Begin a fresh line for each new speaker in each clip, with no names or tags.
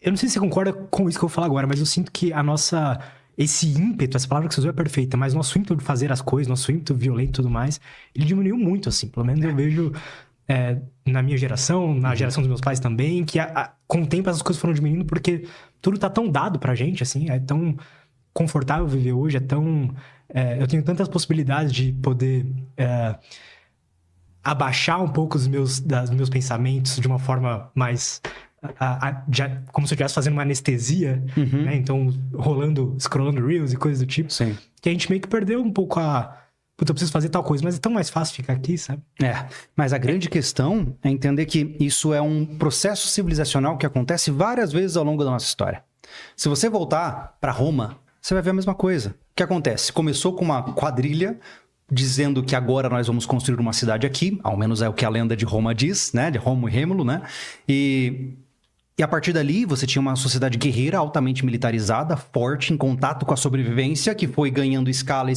Eu não sei se você concorda com isso que eu vou falar agora, mas eu sinto que esse ímpeto, essa palavra que você usou é perfeita, mas nosso ímpeto de fazer as coisas, nosso ímpeto violento e tudo mais, ele diminuiu muito, assim. Pelo menos eu vejo na minha geração, na geração dos meus pais também, que com o tempo essas coisas foram diminuindo porque tudo tá tão dado pra gente, assim, é tão confortável viver hoje, eu tenho tantas possibilidades de poder abaixar um pouco dos meus pensamentos de uma forma mais... como se eu estivesse fazendo uma anestesia, né? Então, scrollando Reels e coisas do tipo.
Sim.
Que a gente meio que perdeu um pouco Puta, eu preciso fazer tal coisa, mas é tão mais fácil ficar aqui, sabe?
Mas a grande questão é entender que isso é um processo civilizacional que acontece várias vezes ao longo da nossa história. Se você voltar para Roma, você vai ver a mesma coisa. O que acontece? Começou com uma quadrilha dizendo que agora nós vamos construir uma cidade aqui, ao menos é o que a lenda de Roma diz, né? De Rômulo e Rêmulo, né? E a partir dali, você tinha uma sociedade guerreira altamente militarizada, forte, em contato com a sobrevivência, que foi ganhando escala.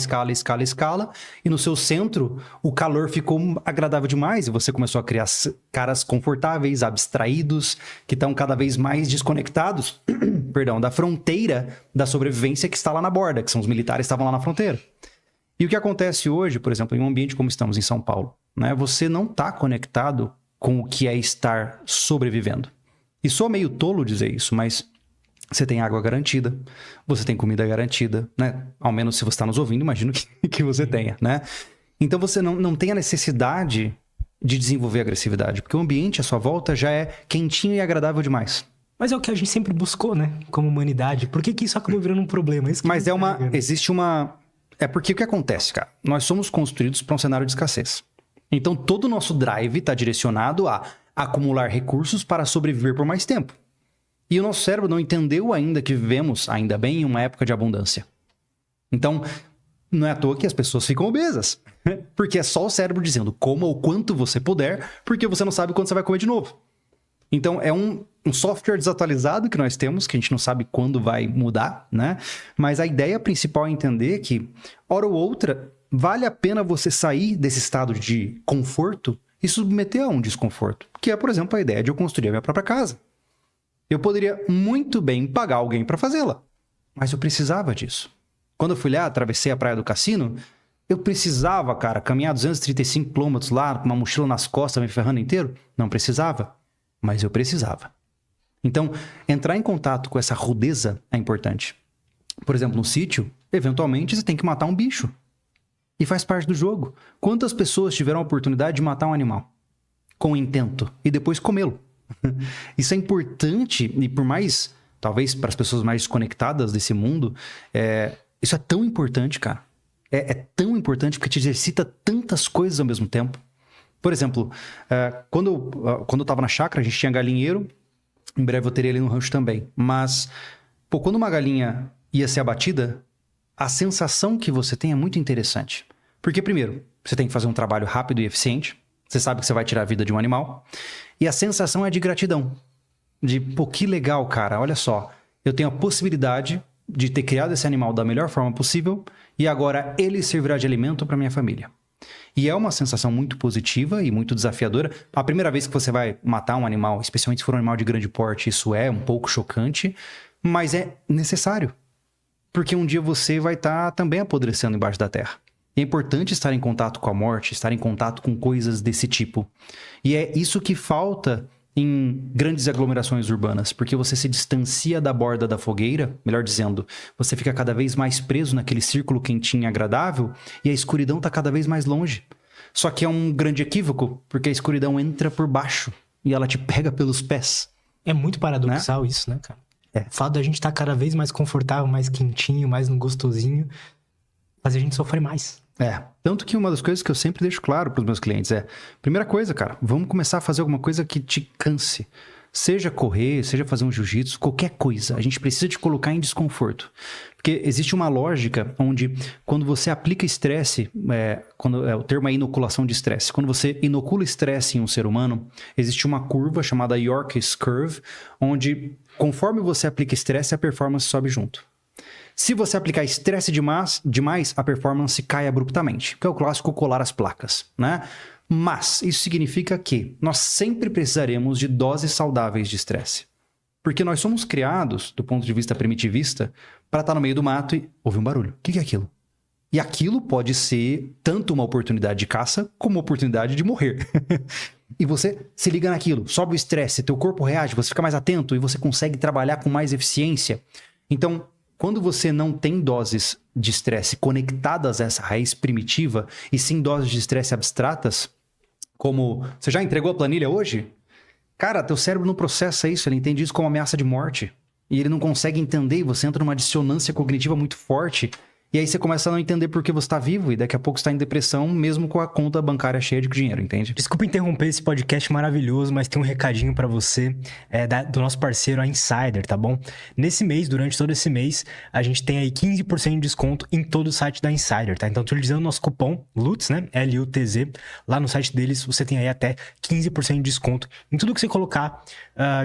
E no seu centro, o calor ficou agradável demais e você começou a criar caras confortáveis, abstraídos, que estão cada vez mais desconectados, perdão, da fronteira da sobrevivência que está lá na borda, que são os militares que estavam lá na fronteira. E o que acontece hoje, por exemplo, em um ambiente como estamos em São Paulo, né? Você não está conectado com o que é estar sobrevivendo. E sou meio tolo dizer isso, mas você tem água garantida, você tem comida garantida, né? Ao menos se você está nos ouvindo, imagino que você tenha, né? Então você não tem a necessidade de desenvolver agressividade, porque o ambiente à sua volta já é quentinho e agradável demais.
Mas é o que a gente sempre buscou, né? Como humanidade. Por que isso acabou virando um problema?
Mas existe uma... É porque o que acontece, cara? Nós somos construídos para um cenário de escassez. Então todo o nosso drive está direcionado a acumular recursos para sobreviver por mais tempo. E o nosso cérebro não entendeu ainda que vivemos, ainda bem, em uma época de abundância. Então, não é à toa que as pessoas ficam obesas. Porque é só o cérebro dizendo coma o quanto você puder, porque você não sabe quando você vai comer de novo. Então, é um software desatualizado que nós temos, que a gente não sabe quando vai mudar, né? Mas a ideia principal é entender que, hora ou outra, vale a pena você sair desse estado de conforto e submeter a um desconforto, que é, por exemplo, a ideia de eu construir a minha própria casa. Eu poderia muito bem pagar alguém para fazê-la, mas eu precisava disso. Quando eu fui lá, atravessei a Praia do Cassino, eu precisava, cara, caminhar 235 quilômetros lá, com uma mochila nas costas, me ferrando inteiro? Não precisava, mas eu precisava. Então, entrar em contato com essa rudeza é importante. Por exemplo, no sítio, eventualmente você tem que matar um bicho. E faz parte do jogo. Quantas pessoas tiveram a oportunidade de matar um animal com intento e depois comê-lo? Isso é importante e por mais, talvez para as pessoas mais desconectadas desse mundo, isso é tão importante, cara. É tão importante porque te exercita tantas coisas ao mesmo tempo. Por exemplo, quando eu estava na chácara, a gente tinha galinheiro. Em breve eu teria ali no rancho também. Mas, quando uma galinha ia ser abatida, a sensação que você tem é muito interessante. Porque, primeiro, você tem que fazer um trabalho rápido e eficiente. Você sabe que você vai tirar a vida de um animal. E a sensação é de gratidão. De, que legal, cara. Olha só. Eu tenho a possibilidade de ter criado esse animal da melhor forma possível e agora ele servirá de alimento para minha família. E é uma sensação muito positiva e muito desafiadora. A primeira vez que você vai matar um animal, especialmente se for um animal de grande porte, isso é um pouco chocante, mas é necessário. Porque um dia você vai estar também apodrecendo embaixo da terra. E é importante estar em contato com a morte, estar em contato com coisas desse tipo. E é isso que falta em grandes aglomerações urbanas, porque você se distancia da borda da fogueira, melhor dizendo, você fica cada vez mais preso naquele círculo quentinho e agradável, e a escuridão está cada vez mais longe. Só que é um grande equívoco, porque a escuridão entra por baixo e ela te pega pelos pés.
É muito paradoxal, né? Isso, né, cara? O fato da gente estar cada vez mais confortável, mais quentinho, mais no gostosinho, faz a gente sofrer mais.
Tanto que uma das coisas que eu sempre deixo claro para os meus clientes primeira coisa, cara, vamos começar a fazer alguma coisa que te canse. Seja correr, seja fazer um jiu-jitsu, qualquer coisa. A gente precisa te colocar em desconforto. Porque existe uma lógica onde, quando você aplica estresse, o termo é inoculação de estresse. Quando você inocula estresse em um ser humano, existe uma curva chamada York's Curve, onde, conforme você aplica estresse, a performance sobe junto. Se você aplicar estresse demais, a performance cai abruptamente, que é o clássico colar as placas, né? Mas isso significa que nós sempre precisaremos de doses saudáveis de estresse. Porque nós somos criados, do ponto de vista primitivista, para estar no meio do mato e ouvir um barulho. O que é aquilo? E aquilo pode ser tanto uma oportunidade de caça, como uma oportunidade de morrer. E você se liga naquilo, sobe o estresse, teu corpo reage, você fica mais atento e você consegue trabalhar com mais eficiência. Então, quando você não tem doses de estresse conectadas a essa raiz primitiva, e sim doses de estresse abstratas, como... Você já entregou a planilha hoje? Cara, teu cérebro não processa isso, ele entende isso como ameaça de morte. E ele não consegue entender, e você entra numa dissonância cognitiva muito forte. E aí você começa a não entender por que você está vivo, e daqui a pouco você está em depressão, mesmo com a conta bancária cheia de dinheiro, entende?
Desculpa interromper esse podcast maravilhoso, mas tem um recadinho pra você do nosso parceiro, a Insider, tá bom? Nesse mês, durante todo esse mês, a gente tem aí 15% de desconto em todo o site da Insider, tá? Então, utilizando o nosso cupom LUTZ, né? L-U-T-Z, lá no site deles, você tem aí até 15% de desconto em tudo que você colocar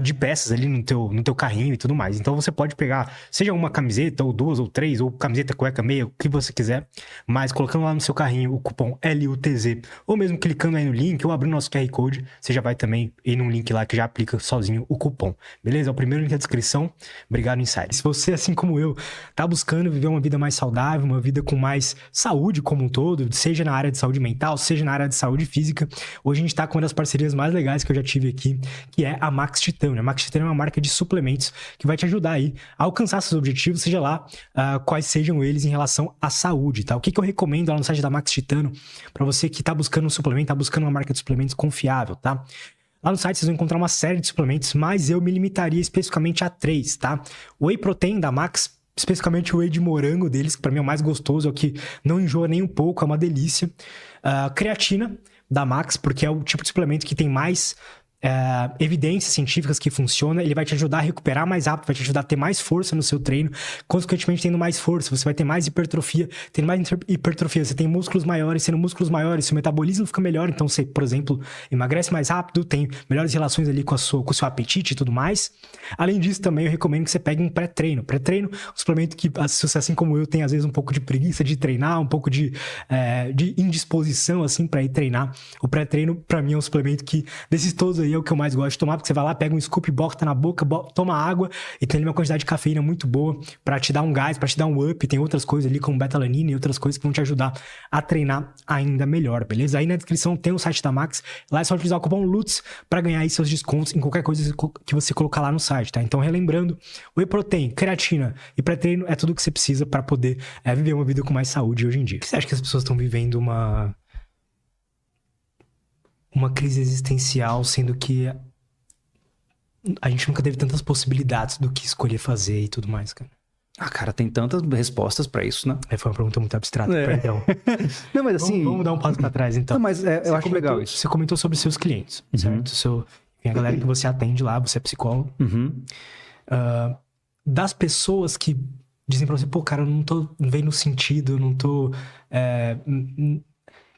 de peças ali no teu carrinho e tudo mais. Então, você pode pegar, seja uma camiseta, ou duas, ou três, ou camiseta, cueca, meia, o que você quiser, mas colocando lá no seu carrinho o cupom LUTZ, ou mesmo clicando aí no link, ou abrindo nosso QR Code, você já vai também ir num link lá que já aplica sozinho o cupom, beleza? É o primeiro link da descrição. Obrigado, Insider. Se você, assim como eu, tá buscando viver uma vida mais saudável, uma vida com mais saúde como um todo, seja na área de saúde mental, seja na área de saúde física, hoje a gente tá com uma das parcerias mais legais que eu já tive aqui, que é a Max Titânio. A Max Titânio é uma marca de suplementos que vai te ajudar aí a alcançar seus objetivos, seja lá quais sejam eles em relação à saúde, tá? O que eu recomendo lá no site da Max Titânio para você que tá buscando um suplemento, tá buscando uma marca de suplementos confiável, tá? Lá no site vocês vão encontrar uma série de suplementos, mas eu me limitaria especificamente a 3, tá? O Whey Protein da Max, especificamente o Whey de morango deles, que para mim é o mais gostoso, é o que não enjoa nem um pouco, é uma delícia. Creatina da Max, porque é o tipo de suplemento que tem mais evidências científicas que funciona, ele vai te ajudar a recuperar mais rápido, vai te ajudar a ter mais força no seu treino, consequentemente tendo mais força, você vai ter mais hipertrofia, tendo mais hipertrofia, você tem músculos maiores, tendo músculos maiores, seu metabolismo fica melhor, então você, por exemplo, emagrece mais rápido, tem melhores relações ali com o seu apetite e tudo mais. Além disso, também eu recomendo que você pegue um pré-treino. Pré-treino, um suplemento que, se você, assim como eu, tem às vezes um pouco de preguiça de treinar, um pouco de indisposição, assim, pra ir treinar. O pré-treino, pra mim, é um suplemento que, desses todos aí, é o que eu mais gosto de tomar, porque você vai lá, pega um scoop, bota na boca, toma água e tem ali uma quantidade de cafeína muito boa pra te dar um gás, pra te dar um up. Tem outras coisas ali como betalanina e outras coisas que vão te ajudar a treinar ainda melhor, beleza? Aí na descrição tem o site da Max, lá é só utilizar o cupom LUTZ pra ganhar aí seus descontos em qualquer coisa que você colocar lá no site, tá? Então, relembrando, Whey Protein, creatina e pré-treino é tudo que você precisa pra poder viver uma vida com mais saúde hoje em dia. Você acha que as pessoas estão vivendo uma crise existencial, sendo que a gente nunca teve tantas possibilidades do que escolher fazer e tudo mais, cara?
Ah, cara, tem tantas respostas pra isso, né?
Foi uma pergunta muito abstrata, perdão.
Não, mas assim...
Vamos dar um passo pra trás, então.
Não, mas eu acho legal isso.
Você comentou sobre seus clientes, certo? A galera que você atende lá, você é psicólogo. Das pessoas que dizem pra você, pô, cara, eu não tô vendo sentido, eu não tô...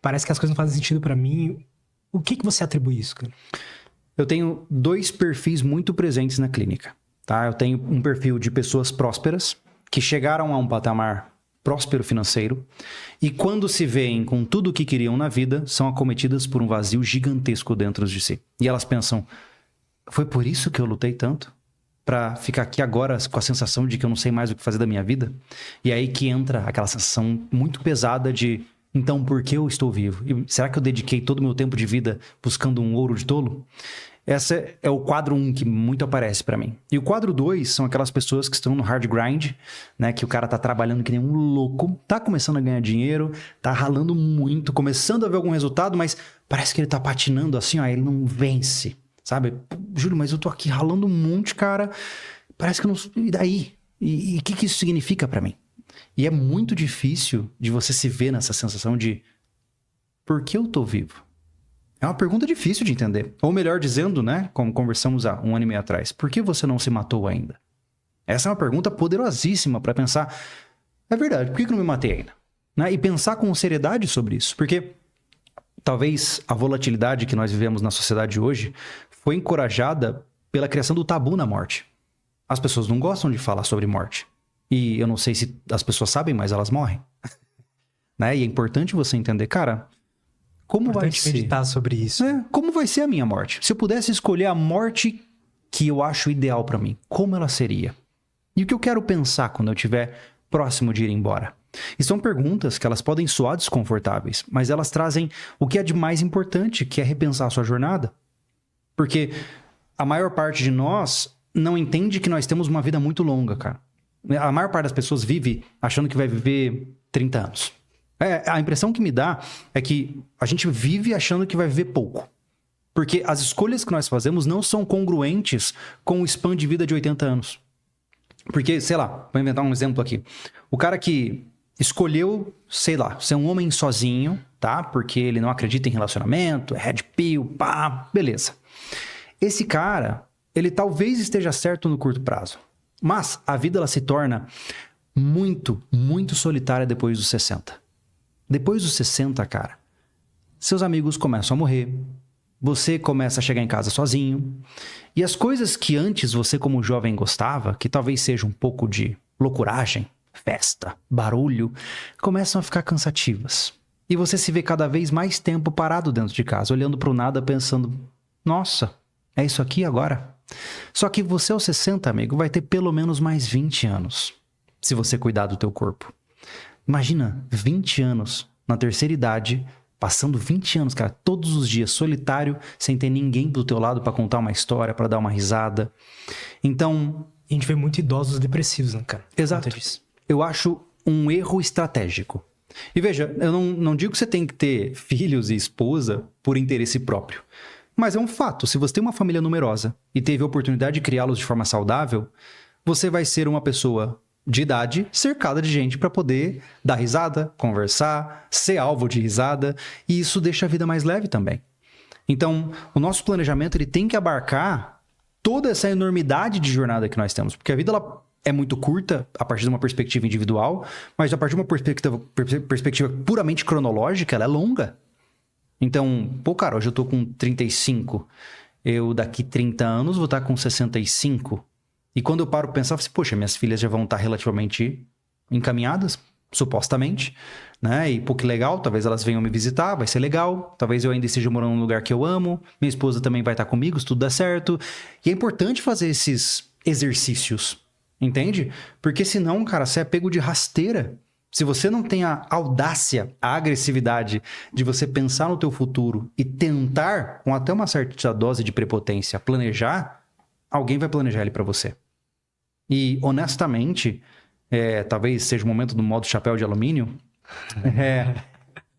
parece que as coisas não fazem sentido pra mim. O que você atribui isso, cara?
Eu tenho 2 perfis muito presentes na clínica, tá? Eu tenho um perfil de pessoas prósperas, que chegaram a um patamar próspero financeiro, e quando se veem com tudo o que queriam na vida, são acometidas por um vazio gigantesco dentro de si. E elas pensam, foi por isso que eu lutei tanto? Pra ficar aqui agora com a sensação de que eu não sei mais o que fazer da minha vida? E aí que entra aquela sensação muito pesada de... Então, por que eu estou vivo? E será que eu dediquei todo o meu tempo de vida buscando um ouro de tolo? Esse é o quadro 1 que muito aparece pra mim. E o quadro 2 são aquelas pessoas que estão no hard grind, né? Que o cara tá trabalhando que nem um louco, tá começando a ganhar dinheiro, tá ralando muito, começando a ver algum resultado, mas parece que ele tá patinando assim, ó, ele não vence, sabe? Júlio, mas eu tô aqui ralando um monte, cara, parece que eu não... E daí? E o que isso significa pra mim? E é muito difícil de você se ver nessa sensação de por que eu tô vivo? É uma pergunta difícil de entender. Ou melhor dizendo, né? Como conversamos há 1 ano e meio atrás. Por que você não se matou ainda? Essa é uma pergunta poderosíssima para pensar. É verdade, por que eu não me matei ainda? Né? E pensar com seriedade sobre isso. Porque talvez a volatilidade que nós vivemos na sociedade hoje foi encorajada pela criação do tabu na morte. As pessoas não gostam de falar sobre morte. E eu não sei se as pessoas sabem, mas elas morrem. Né? E é importante você entender, cara, como vai ser...
meditar sobre isso.
Como vai ser a minha morte? Se eu pudesse escolher a morte que eu acho ideal pra mim? Como ela seria? E o que eu quero pensar quando eu estiver próximo de ir embora? E são perguntas que elas podem soar desconfortáveis, mas elas trazem o que é de mais importante, que é repensar a sua jornada. Porque a maior parte de nós não entende que nós temos uma vida muito longa, cara. A maior parte das pessoas vive achando que vai viver 30 anos. A impressão que me dá é que a gente vive achando que vai viver pouco. Porque as escolhas que nós fazemos não são congruentes com o span de vida de 80 anos. Porque, sei lá, vou inventar um exemplo aqui. O cara que escolheu, sei lá, ser um homem sozinho, tá? Porque ele não acredita em relacionamento, é red pill, pá, beleza. Esse cara, ele talvez esteja certo no curto prazo. Mas a vida, ela se torna muito, muito solitária depois dos 60. Depois dos 60, cara, seus amigos começam a morrer, você começa a chegar em casa sozinho, e as coisas que antes você como jovem gostava, que talvez seja um pouco de loucuragem, festa, barulho, começam a ficar cansativas. E você se vê cada vez mais tempo parado dentro de casa, olhando para o nada, pensando, nossa, é isso aqui agora? Só que você aos 60, amigo, vai ter pelo menos mais 20 anos, se você cuidar do teu corpo. Imagina, 20 anos, na terceira idade, passando 20 anos, cara, todos os dias, solitário, sem ter ninguém do teu lado para contar uma história, para dar uma risada. Então...
A gente vê muito idosos depressivos, né, cara?
Exato. Eu acho um erro estratégico. E veja, eu não digo que você tem que ter filhos e esposa por interesse próprio. Mas é um fato, se você tem uma família numerosa e teve a oportunidade de criá-los de forma saudável, você vai ser uma pessoa de idade cercada de gente para poder dar risada, conversar, ser alvo de risada, e isso deixa a vida mais leve também. Então, o nosso planejamento ele tem que abarcar toda essa enormidade de jornada que nós temos, porque a vida ela é muito curta a partir de uma perspectiva individual, mas a partir de uma perspectiva puramente cronológica, ela é longa. Então, pô, cara, hoje eu tô com 35, eu daqui 30 anos vou estar com 65. E quando eu paro pra pensar, eu falo assim, poxa, minhas filhas já vão estar relativamente encaminhadas, supostamente, né? E pô, que legal, talvez elas venham me visitar, vai ser legal. Talvez eu ainda esteja morando num lugar que eu amo, minha esposa também vai estar comigo, se tudo der certo. E é importante fazer esses exercícios, entende? Porque senão, cara, você é pego de rasteira. Se você não tem a audácia, a agressividade de você pensar no teu futuro e tentar, com até uma certa dose de prepotência, planejar, alguém vai planejar ele pra você. E, honestamente, talvez seja o momento do modo chapéu de alumínio,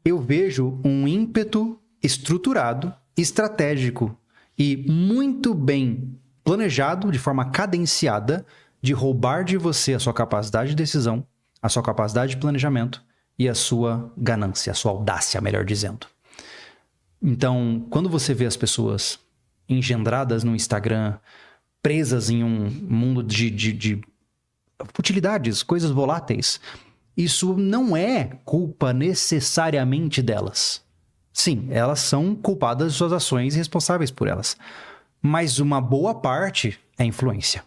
eu vejo um ímpeto estruturado, estratégico e muito bem planejado, de forma cadenciada, de roubar de você a sua capacidade de decisão, a sua capacidade de planejamento e a sua ganância, a sua audácia, melhor dizendo. Então, quando você vê as pessoas engendradas no Instagram, presas em um mundo de futilidades, coisas voláteis, isso não é culpa necessariamente delas. Sim, elas são culpadas de suas ações e responsáveis por elas. Mas uma boa parte é influência.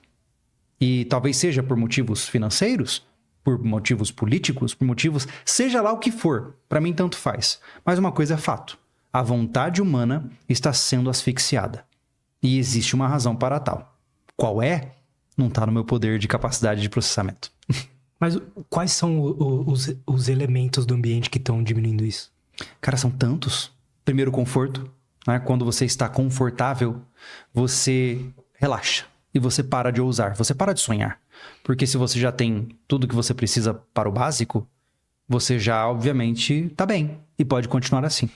E talvez seja por motivos financeiros, por motivos políticos, por motivos... Seja lá o que for, para mim tanto faz. Mas uma coisa é fato. A vontade humana está sendo asfixiada. E existe uma razão para tal. Qual é? Não está no meu poder de capacidade de processamento.
Mas quais são os elementos do ambiente que estão diminuindo isso?
Cara, são tantos. Primeiro, conforto. Né? Quando você está confortável, você relaxa. E você para de ousar. Você para de sonhar. Porque se você já tem tudo que você precisa para o básico, você já, obviamente, está bem. E pode continuar assim.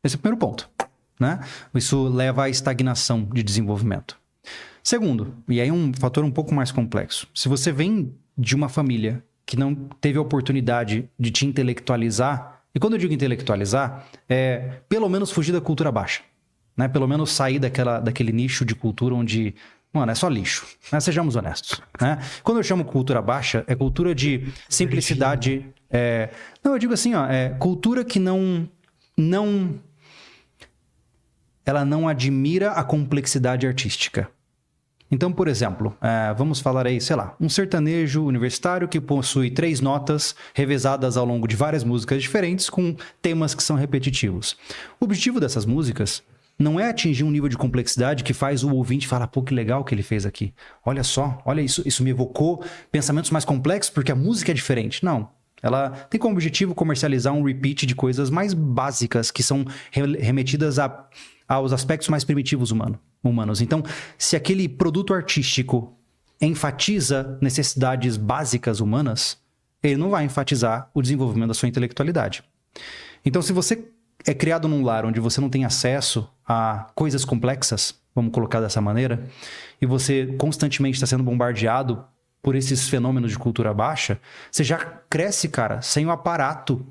Esse é o primeiro ponto. Né? Isso leva à estagnação de desenvolvimento. Segundo, e aí um fator um pouco mais complexo. Se você vem de uma família que não teve a oportunidade de te intelectualizar, e quando eu digo intelectualizar, é pelo menos fugir da cultura baixa. Né? Pelo menos sair daquele nicho de cultura onde, mano, é só lixo. Né? Sejamos honestos. Né? Quando eu chamo cultura baixa, é cultura de simplicidade. Não, eu digo assim, ó, cultura que ela não admira a complexidade artística. Então, por exemplo, vamos falar aí, sei lá, um sertanejo universitário que possui 3 notas revezadas ao longo de várias músicas diferentes com temas que são repetitivos. O objetivo dessas músicas não é atingir um nível de complexidade que faz o ouvinte falar, pô, que legal que ele fez aqui. Olha só, olha isso me evocou pensamentos mais complexos porque a música é diferente. Não. Ela tem como objetivo comercializar um repeat de coisas mais básicas que são remetidas aos aspectos mais primitivos humanos. Então, se aquele produto artístico enfatiza necessidades básicas humanas, ele não vai enfatizar o desenvolvimento da sua intelectualidade. Então, se você é criado num lar onde você não tem acesso a coisas complexas, vamos colocar dessa maneira, e você constantemente está sendo bombardeado por esses fenômenos de cultura baixa, você já cresce, cara, sem o aparato